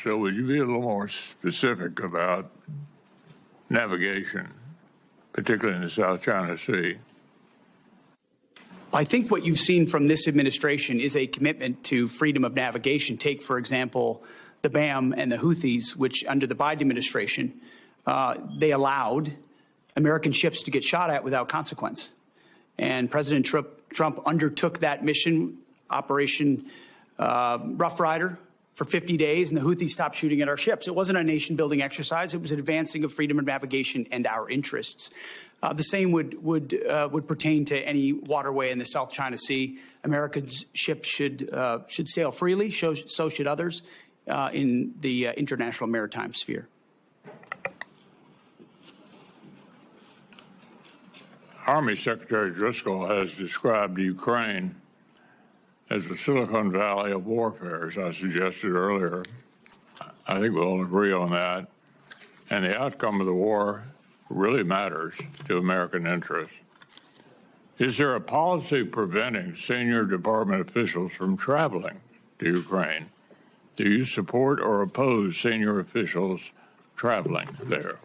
So would you be a little more specific about navigation, particularly in the South China Sea? I think what you've seen from this administration is a commitment to freedom of navigation. Take, for example, the BAM and the Houthis, which under the Biden administration, they allowed American ships to get shot at without consequence. And President Trump undertook that mission, Operation Rough Rider, for 50 days, and the Houthis stopped shooting at our ships. It wasn't a nation-building exercise. It was an advancing of freedom of navigation and our interests. The same would pertain to any waterway in the South China Sea. American ships should sail freely. So should others in the international maritime sphere. Army Secretary Driscoll has described Ukraine as the Silicon Valley of warfare, as I suggested earlier. I think we'll agree on that. And the outcome of the war really matters to American interests. Is there a policy preventing senior department officials from traveling to Ukraine? Do you support or oppose senior officials traveling there?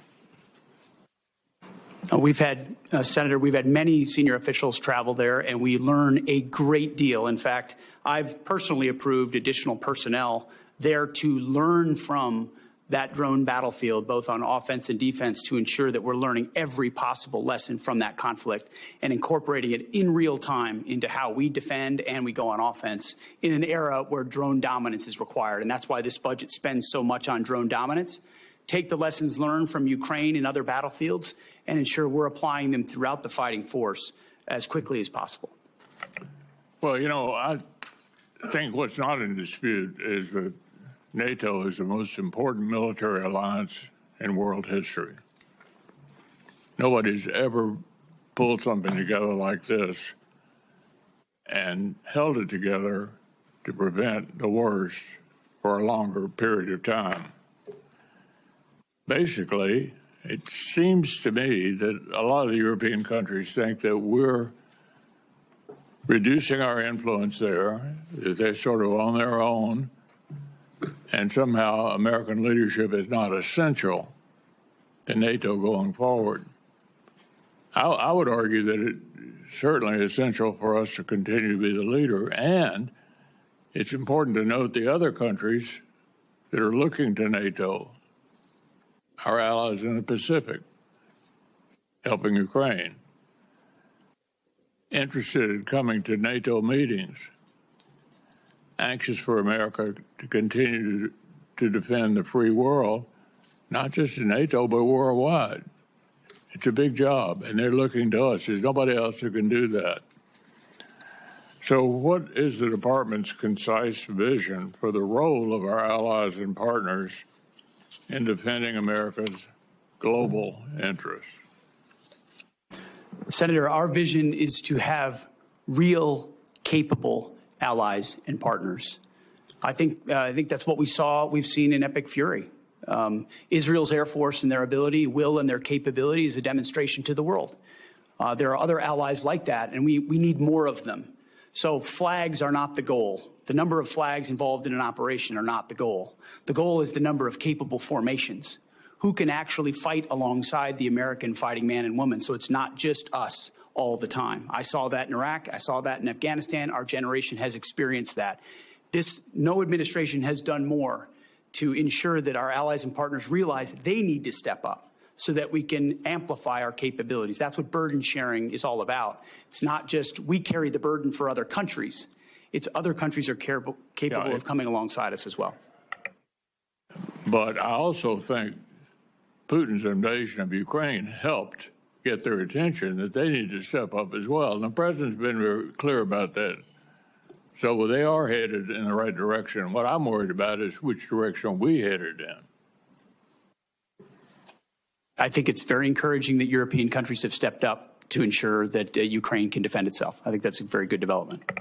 We've had, Senator, we've had many senior officials travel there, and we learn a great deal. In fact, I've personally approved additional personnel there to learn from that drone battlefield, both on offense and defense, to ensure that we're learning every possible lesson from that conflict and incorporating it in real time into how we defend and we go on offense in an era where drone dominance is required. And that's why this budget spends so much on drone dominance. Take the lessons learned from Ukraine and other battlefields and ensure we're applying them throughout the fighting force as quickly as possible. Well, you know, I think what's not in dispute is that NATO is the most important military alliance in world history. Nobody's ever pulled something together like this and held it together to prevent the worst for a longer period of time. Basically, it seems to me that a lot of the European countries think that we're reducing our influence there, that they're sort of on their own, and somehow American leadership is not essential to NATO going forward. I would argue that it's certainly essential for us to continue to be the leader, and it's important to note the other countries that are looking to NATO, our allies in the Pacific, helping Ukraine, interested in coming to NATO meetings, anxious for America to continue to defend the free world, not just in NATO, but worldwide. It's a big job, and they're looking to us. There's nobody else who can do that. So what is the department's concise vision for the role of our allies and partners in defending America's global interests? Senator, our vision is to have real, capable allies and partners. I think that's what we've seen in Epic Fury. Israel's Air Force and their ability, will, and their capability is a demonstration to the world. There are other allies like that, and we need more of them. So flags are not the goal. The number of flags involved in an operation are not the goal. The goal is the number of capable formations who can actually fight alongside the American fighting man and woman. So it's not just us all the time. I saw that in Iraq. I saw that in Afghanistan. Our generation has experienced that. No administration has done more to ensure that our allies and partners realize that they need to step up so that we can amplify our capabilities. That's what burden sharing is all about. It's not just we carry the burden for other countries. It's other countries are capable of coming alongside us as well. But I also think Putin's invasion of Ukraine helped get their attention that they need to step up as well. And the president's been very clear about that. So they are headed in the right direction. What I'm worried about is which direction we headed in. I think it's very encouraging that European countries have stepped up to ensure that Ukraine can defend itself. I think that's a very good development.